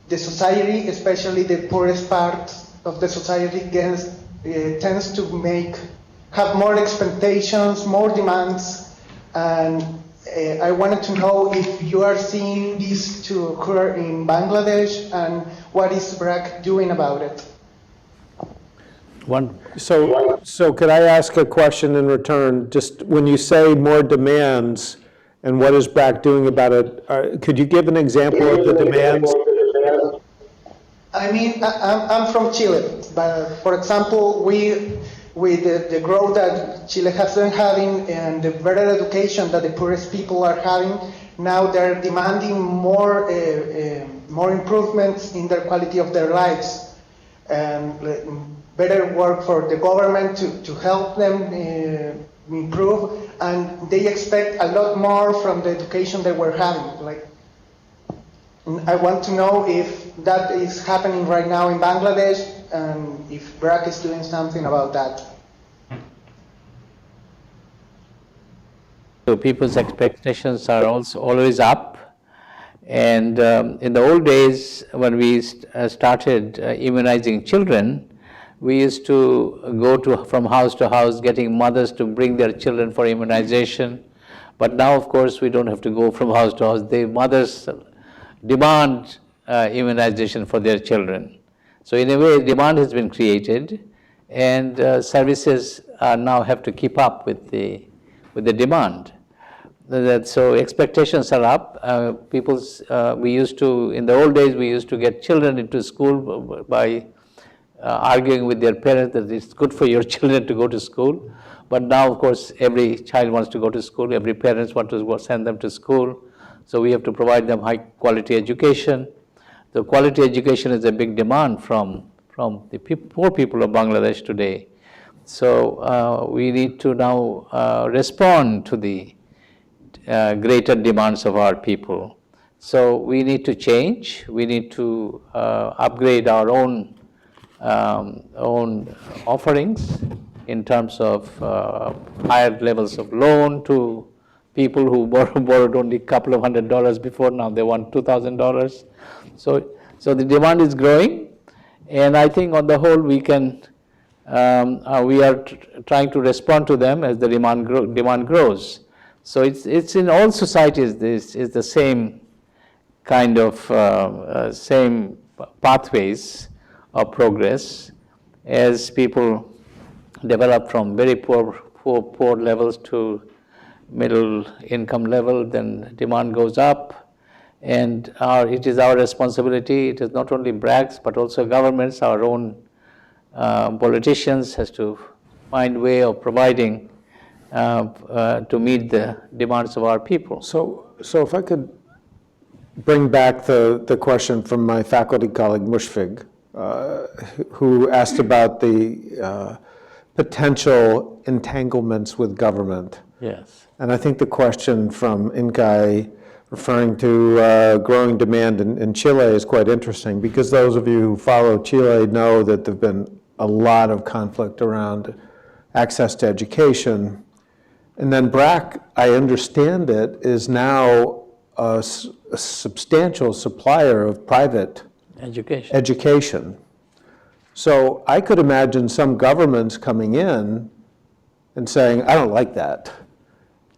the society, especially the poorest part of the society, tends to have more expectations, more demands, and I wanted to know if you are seeing this to occur in Bangladesh and what is Brac doing about it? So could I ask a question in return? Just when you say more demands and what is Brac doing about it, could you give an example of the demands? I mean, I'm from Chile, but for example, with the growth that Chile has been having and the better education that the poorest people are having, now they're demanding more improvements in the quality of their lives, and better work for the government to help them improve, and they expect a lot more from the education that we're having. Like, I want to know if that is happening right now in Bangladesh, and if Brac is doing something about that. So people's expectations are also always up. And in the old days, when we started immunizing children, we used to go from house to house, getting mothers to bring their children for immunization. But now, of course, we don't have to go from house to house. The mothers demand immunization for their children. So in a way, demand has been created, and services now have to keep up with the demand. So expectations are up. We used to, in the old days, we used to get children into school by arguing with their parents that it's good for your children to go to school. But now, of course, every child wants to go to school. Every parent wants to send them to school. So we have to provide them high quality education. The quality education is a big demand from the poor people of Bangladesh today. So we need to now respond to the greater demands of our people. So we need to change. We need to upgrade our own offerings in terms of higher levels of loan to people who borrowed only a couple of $100 before. Now they want $2,000. So the demand is growing, and I think on the whole we can. We are trying to respond to them as the demand grows. So it's in all societies. This is the same kind of same pathways of progress as people develop from very poor levels to middle income level. Then demand goes up, and it is our responsibility. It is not only Brac's but also governments, our own politicians has to find way of providing to meet the demands of our people. So if I could bring back the question from my faculty colleague Mushfig, who asked about the potential entanglements with government. Yes. And I think the question from Inkai referring to growing demand in Chile is quite interesting, because those of you who follow Chile know that there have been a lot of conflict around access to education. And then Brac, I understand it, is now a substantial supplier of private education. So I could imagine some governments coming in and saying, I don't like that.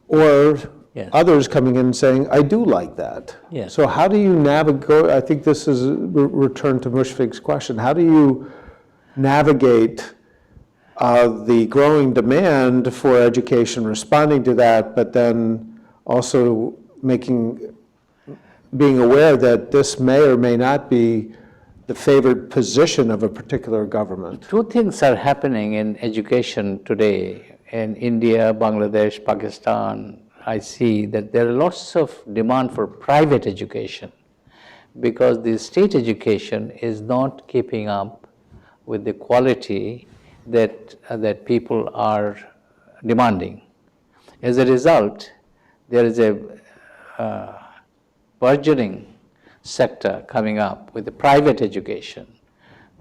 Or yes. Others coming in and saying, I do like that. Yes. So how do you navigate, I think this is a return to Mushfik's question, how do you navigate the growing demand for education, responding to that, but then also being aware that this may or may not be the favored position of a particular government? Two things are happening in education today. In India, Bangladesh, Pakistan, I see that there are lots of demand for private education because the state education is not keeping up with the quality that people are demanding. As a result, there is a burgeoning sector coming up with the private education,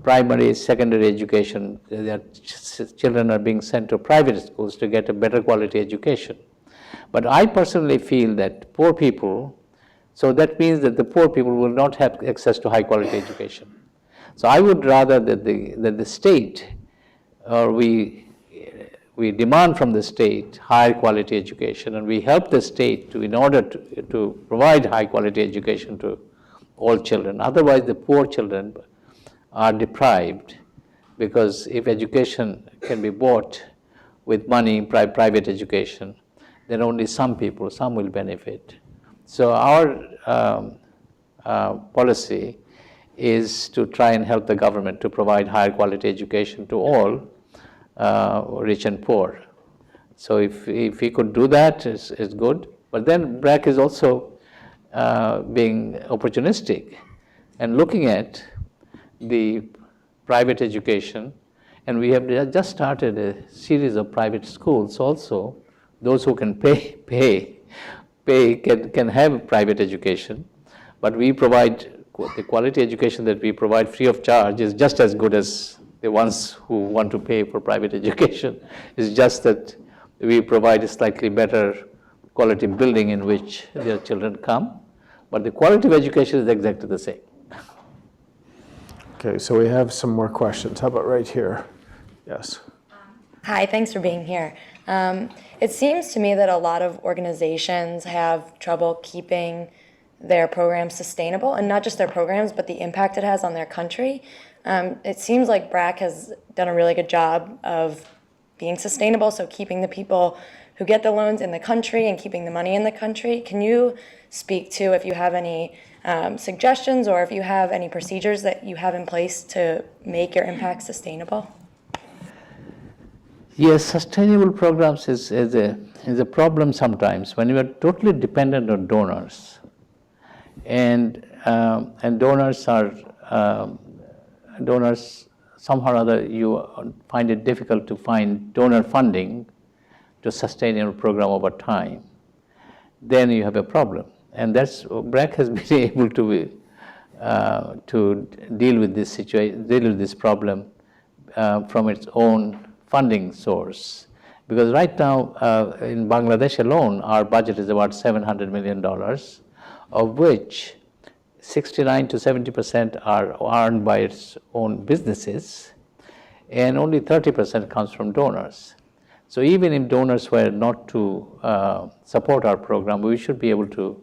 primary, secondary education. Children are being sent to private schools to get a better quality education. But I personally feel that poor people, so that means that the poor people will not have access to high quality education. So I would rather that the state, or we demand from the state higher quality education, and we help the state in order to provide high quality education to all children. Otherwise, the poor children are deprived, because if education can be bought with money, private education, then only some will benefit. So our policy is to try and help the government to provide higher quality education to all, rich and poor. So if we could do that, it's good. But then Brac is also being opportunistic and looking at the private education, and we have just started a series of private schools also. Those who can pay can have private education, but we provide the quality education that we provide free of charge is just as good as the ones who want to pay for private education. It's just that we provide a slightly better quality building in which their children come, but the quality of education is exactly the same. Okay, so we have some more questions. How about right here? Yes. Hi, thanks for being here. It seems to me that a lot of organizations have trouble keeping their programs sustainable, and not just their programs, but the impact it has on their country. It seems like Brac has done a really good job of being sustainable, so keeping the people who get the loans in the country and keeping the money in the country. Can you speak to if you have any suggestions or if you have any procedures that you have in place to make your impact sustainable? Yes, sustainable programs is a problem sometimes when you are totally dependent on donors, and donors somehow or other you find it difficult to find donor funding to sustain your program over time. Then you have a problem, and that's Brac has been able to deal with this situation, deal with this problem from its own funding source. Because right now in Bangladesh alone, our budget is about $700 million, of which 69 to 70% are earned by its own businesses, and only 30% comes from donors. So even if donors were not to support our program, we should be able to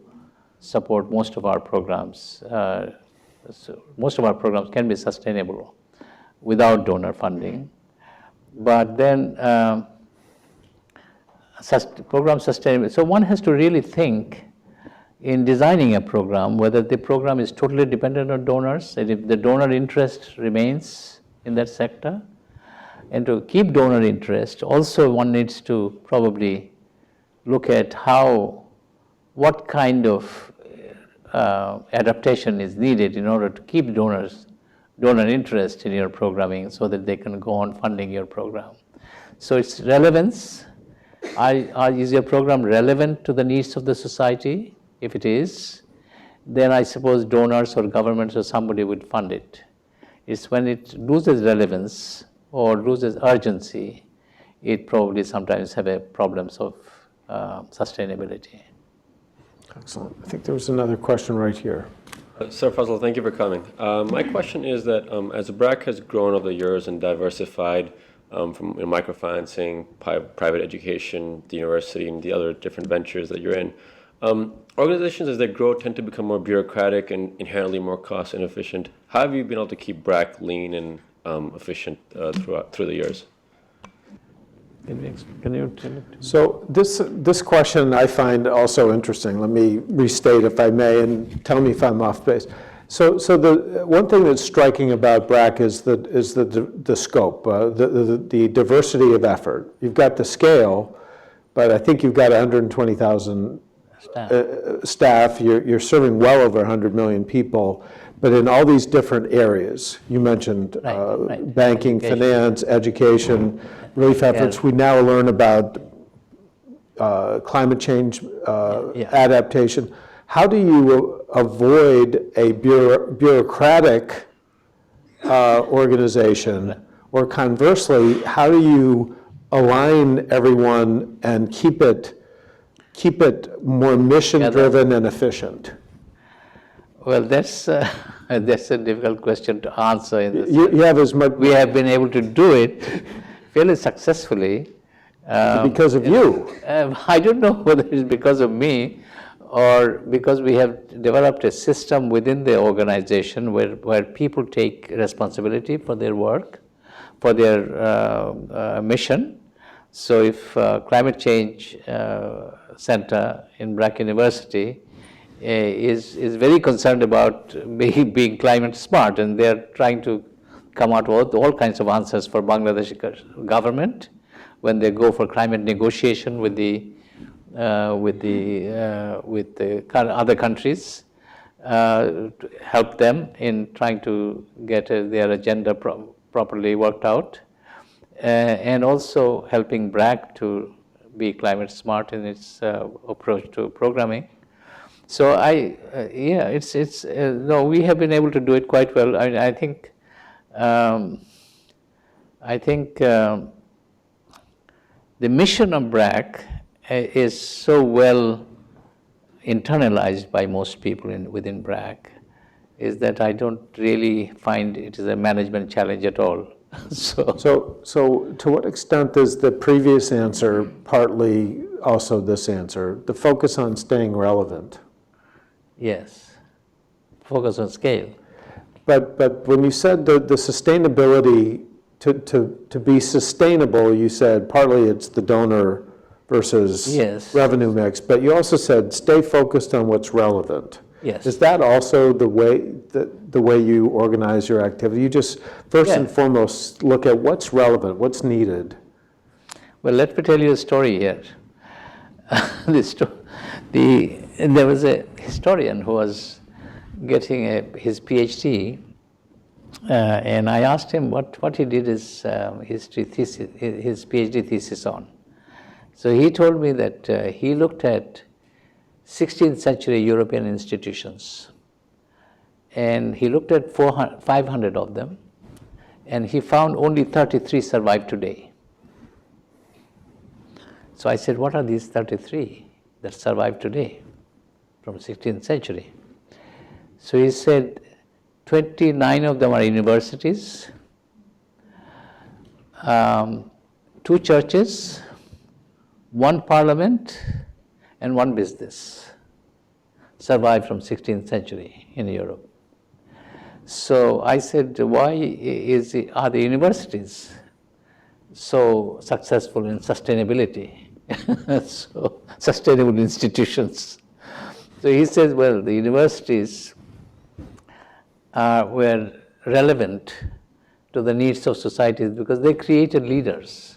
support most of our programs. So most of our programs can be sustainable without donor funding. But then program sustainability. So one has to really think in designing a program whether the program is totally dependent on donors, and if the donor interest remains in that sector. And to keep donor interest, also one needs to probably look at what kind of adaptation is needed in order to keep donor interest in your programming so that they can go on funding your program. So it's relevance. Is your program relevant to the needs of the society? If it is, then I suppose donors or governments or somebody would fund it. It's when it loses relevance or loses urgency, it probably sometimes have problems of sustainability. Excellent. I think there was another question right here. Sir Fazle, thank you for coming. My question is that as Brac has grown over the years and diversified from microfinancing, private education, the university, and the other different ventures that you're in, organizations as they grow tend to become more bureaucratic and inherently more cost inefficient. How have you been able to keep Brac lean and efficient through the years? Can you tell it? So this question I find also interesting. Let me restate, if I may, and tell me if I'm off base. So the one thing that's striking about Brac is the scope, the diversity of effort. You've got the scale, but I think you've got 120,000 staff. You're serving well over 100 million people, but in all these different areas. You mentioned Right. banking, Education. finance, education, relief efforts. We now learn about climate change, adaptation. How do you avoid a bureaucratic organization, or conversely, how do you align everyone and keep it more mission-driven and efficient? Well, that's a difficult question to answer. In this You have as much we have been able to do it fairly successfully. because of you. I don't know whether it's because of me or because we have developed a system within the organization where people take responsibility for their work, for their mission. So if Climate Change Center in Brac University is very concerned about being climate smart, and they're trying to come out with all kinds of answers for Bangladeshi government when they go for climate negotiation with the other countries, to help them in trying to get their agenda properly worked out, and also helping Brac to be climate smart in its approach to programming. So no, we have been able to do it quite well. I think the mission of Brac is so well internalized by most people within Brac, is that I don't really find it is a management challenge at all. So to what extent is the previous answer partly also this answer, the focus on staying relevant? Yes, focus on scale. But when you said the sustainability, to be sustainable, you said partly it's the donor versus Yes. revenue mix, but you also said stay focused on what's relevant. Yes. Is that also the way you organize your activity? You just first and foremost look at what's relevant, what's needed. Well, let me tell you a story here. There was a historian who was getting his PhD, and I asked him what he did his PhD thesis on. So he told me that he looked at 16th century European institutions, and he looked at 500 of them, and he found only 33 survive today. So I said, what are these 33 that survive today from 16th century? So he said 29 of them are universities, 2 churches, 1 parliament, and 1 business survived from 16th century in Europe. So I said, why are the universities so successful in sustainability? So sustainable institutions. So he says, well, the universities were relevant to the needs of societies because they created leaders.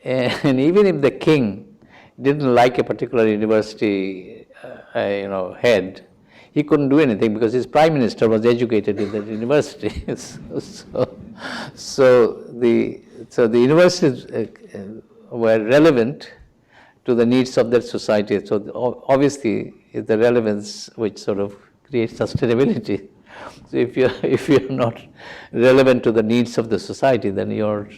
And even if the king didn't like a particular university head, he couldn't do anything because his prime minister was educated in that university. So the universities were relevant to the needs of that society. So obviously, it's the relevance which sort of creates sustainability. So if you're not relevant to the needs of the society, then you're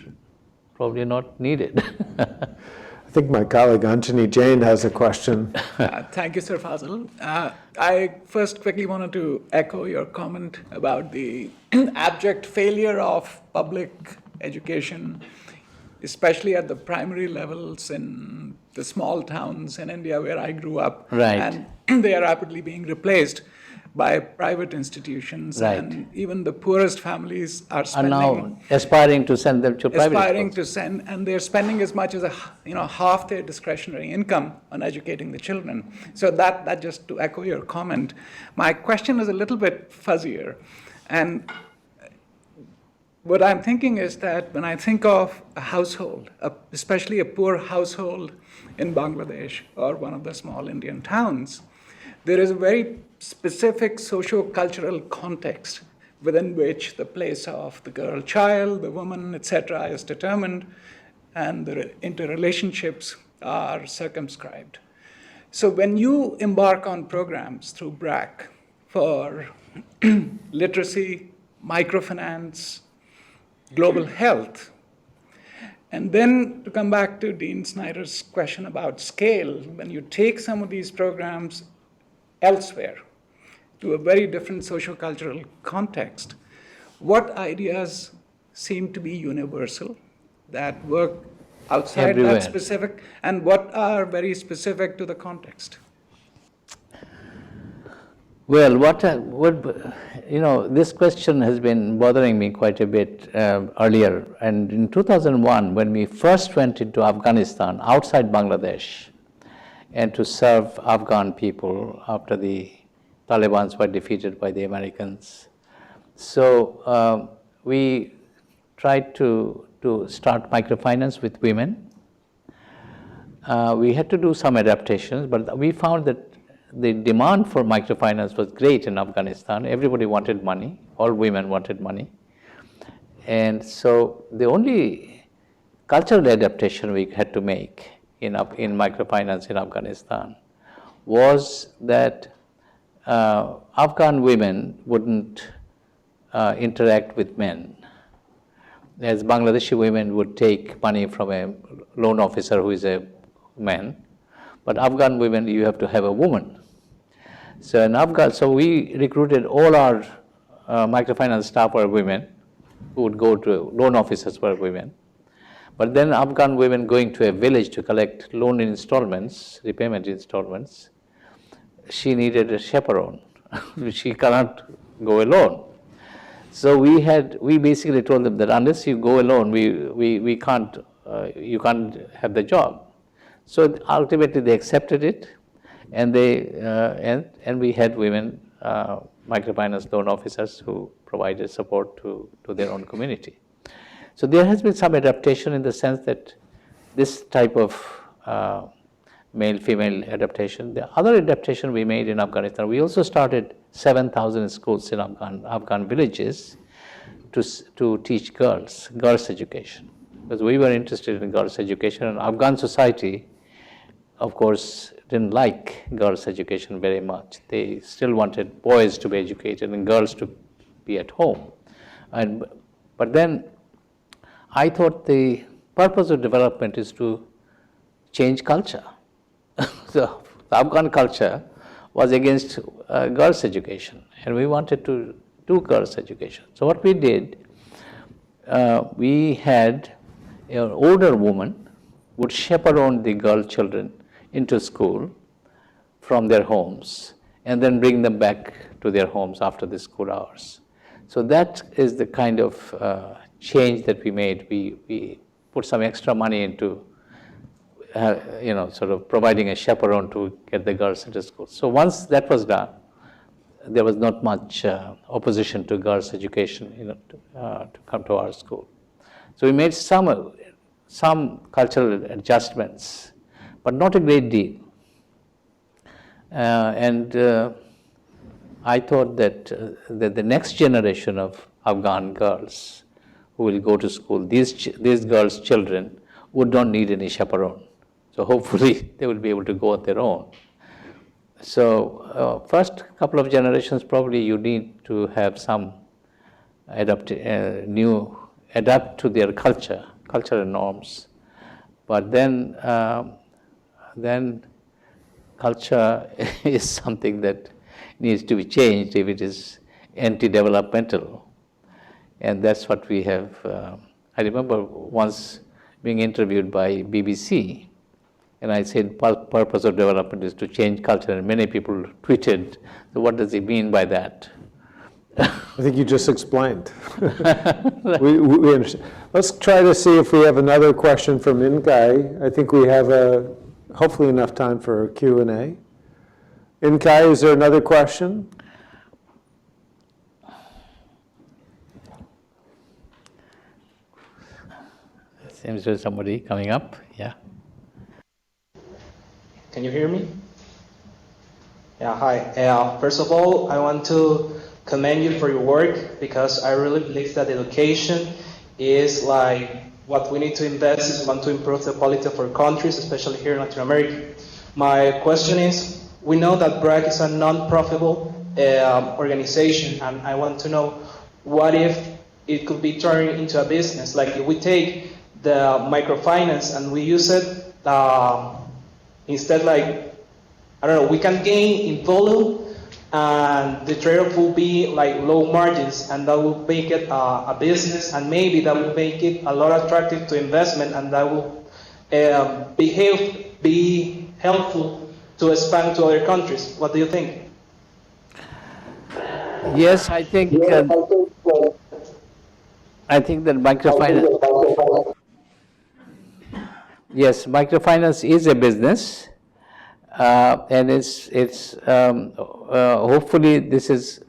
probably not needed. I think my colleague Anjani Jain has a question. Thank you, Sir Fazle. I first quickly wanted to echo your comment about the abject failure of public education, especially at the primary levels in the small towns in India where I grew up. Right. And they are rapidly being replaced by private institutions. Right. And even the poorest families are Are spending... now aspiring to send them to private aspiring schools. to send, and they're spending as much as half their discretionary income on educating the children. So that just to echo your comment, my question is a little bit fuzzier, and what I'm thinking is that when I think of a household, especially a poor household in Bangladesh or one of the small Indian towns, there is a very specific socio-cultural context within which the place of the girl child, the woman, etc. is determined, and the interrelationships are circumscribed. So when you embark on programs through Brac for literacy, microfinance, global health, and then to come back to Dean Snyder's question about scale, when you take some of these programs elsewhere to a very different socio-cultural context, what ideas seem to be universal that work outside Everywhere. that specific, and what are very specific to the context? Well, this question has been bothering me quite a bit earlier. And in 2001, when we first went into Afghanistan, outside Bangladesh, and to serve Afghan people after the Taliban were defeated by the Americans. So we tried to start microfinance with women. We had to do some adaptations, but we found that the demand for microfinance was great in Afghanistan. Everybody wanted money, all women wanted money. And so the only cultural adaptation we had to make in microfinance in Afghanistan was that Afghan women wouldn't interact with men. As Bangladeshi women would take money from a loan officer who is a man, but Afghan women, you have to have a woman. So we recruited all our microfinance staff were women who would go to loan officers were women. But then Afghan women going to a village to collect loan installments, repayment installments, she needed a chaperone. She cannot go alone. So we basically told them that unless you go alone, we can't, you can't have the job. So ultimately they accepted it, and we had women microfinance loan officers who provided support to their own community. So there has been some adaptation in the sense that this type of male-female adaptation. The other adaptation we made in Afghanistan, we also started 7,000 schools in Afghan villages to teach girls education, because we were interested in girls' education, and Afghan society, of course, didn't like girls' education very much. They still wanted boys to be educated and girls to be at home. But then I thought the purpose of development is to change culture. So the Afghan culture was against girls' education, and we wanted to do girls' education. So what we did, we had an older woman would chaperone the girl children into school from their homes and then bring them back to their homes after the school hours. So that is the kind of change that we made. We put some extra money into sort of providing a chaperone to get the girls into school. So once that was done, there was not much opposition to girls' education, to come to our school. So we made some cultural adjustments, but not a great deal. And I thought that the next generation of Afghan girls who will go to school, these girls' children would not need any chaperone. So hopefully they will be able to go on their own. So first couple of generations, probably you need to have some adapt to their cultural norms. But then culture is something that needs to be changed if it is anti-developmental. And that's what we have. I remember once being interviewed by BBC, and I said, purpose of development is to change culture. And many people tweeted, so what does he mean by that? I think you just explained. we understand. Let's try to see if we have another question from Inkai. I think we have hopefully enough time for a Q&A. Inkai, is there another question? Seems there's somebody coming up. Yeah. Can you hear me? Yeah, hi. First of all, I want to commend you for your work, because I really believe that education is like what we need to invest if we want to improve the quality of our countries, especially here in Latin America. My question is, we know that Brac is a non-profitable organization, and I want to know what if it could be turned into a business. Like if we take the microfinance and we use it instead, like, I don't know, we can gain in volume, and the trade-off will be like low margins, and that will make it a business, and maybe that will make it a lot attractive to investment, and that will be helpful to expand to other countries. What do you think? Yes, I think that microfinance is a business, And hopefully this is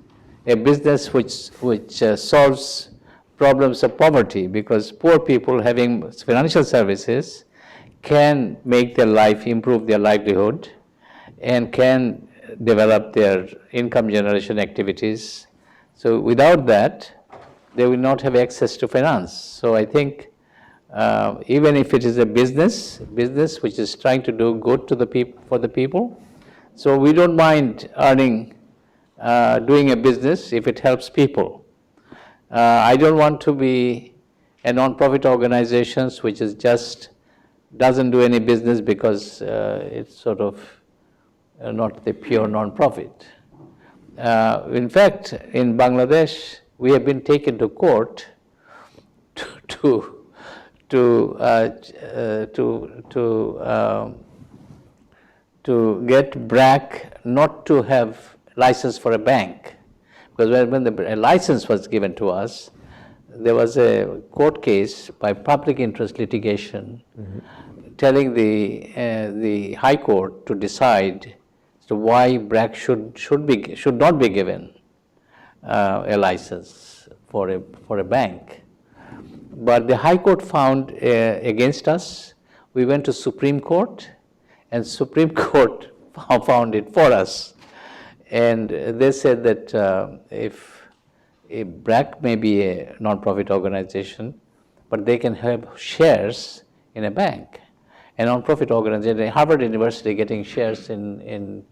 a business which solves problems of poverty, because poor people having financial services can make their life, improve their livelihood, and can develop their income generation activities. So without that, they will not have access to finance. So I think even if it is a business which is trying to do good to the people, for the people, so we don't mind earning, doing a business if it helps people. I don't want to be a non-profit organization which is just doesn't do any business because it's sort of not the pure non-profit. In fact, in Bangladesh, we have been taken to court to get Brac not to have license for a bank. Because when the license was given to us, there was a court case by public interest litigation telling the High Court to decide as to why Brac should not be given a license for a bank. But the High Court found against us. We went to Supreme Court, and Supreme Court found it for us. And they said that if a Brac may be a non-profit organization, but they can have shares in a bank. A non-profit organization, Harvard University getting shares in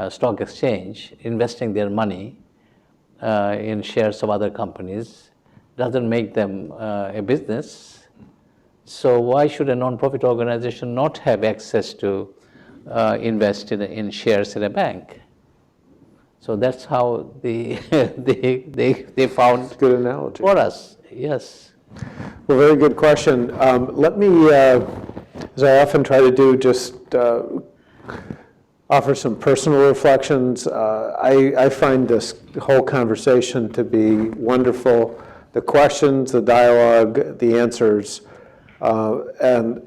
stock exchange, investing their money in shares of other companies, doesn't make them a business. So why should a non-profit organization not have access to invest in shares in a bank? So that's how they found Good analogy. for us. Yes. Well, very good question. Let me, as I often try to do, just offer some personal reflections. I find this whole conversation to be wonderful. The questions, the dialogue, the answers, and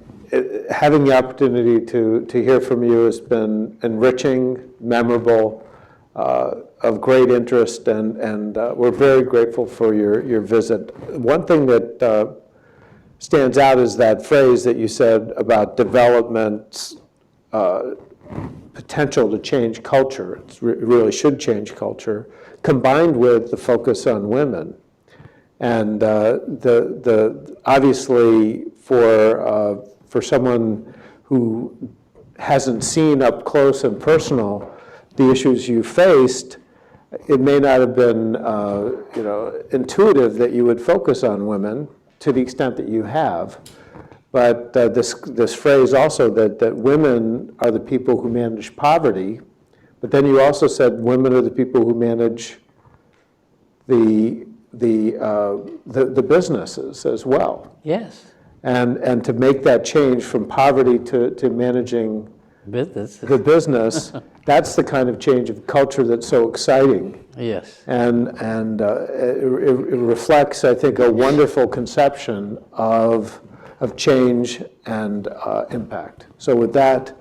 having the opportunity to hear from you has been enriching, memorable, of great interest, and we're very grateful for your visit. One thing that stands out is that phrase that you said about development's potential to change culture. It really should change culture, combined with the focus on women. And the obviously for someone who hasn't seen up close and personal the issues you faced, it may not have been intuitive that you would focus on women to the extent that you have. But this phrase also that women are the people who manage poverty, but then you also said women are the people who manage the businesses as well. Yes. And to make that change from poverty to managing Business. the business, that's the kind of change of culture that's so exciting. Yes. And it reflects, I think, a wonderful conception of change and impact. So with that,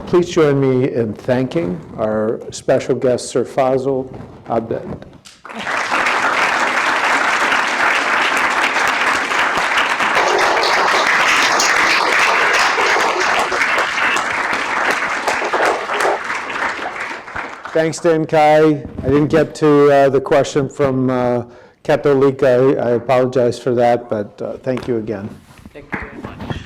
please join me in thanking our special guest, Sir Fazle Abed. Thanks, Dan Kai. I didn't get to the question from Katolika. I apologize for that, but thank you again. Thank you very much.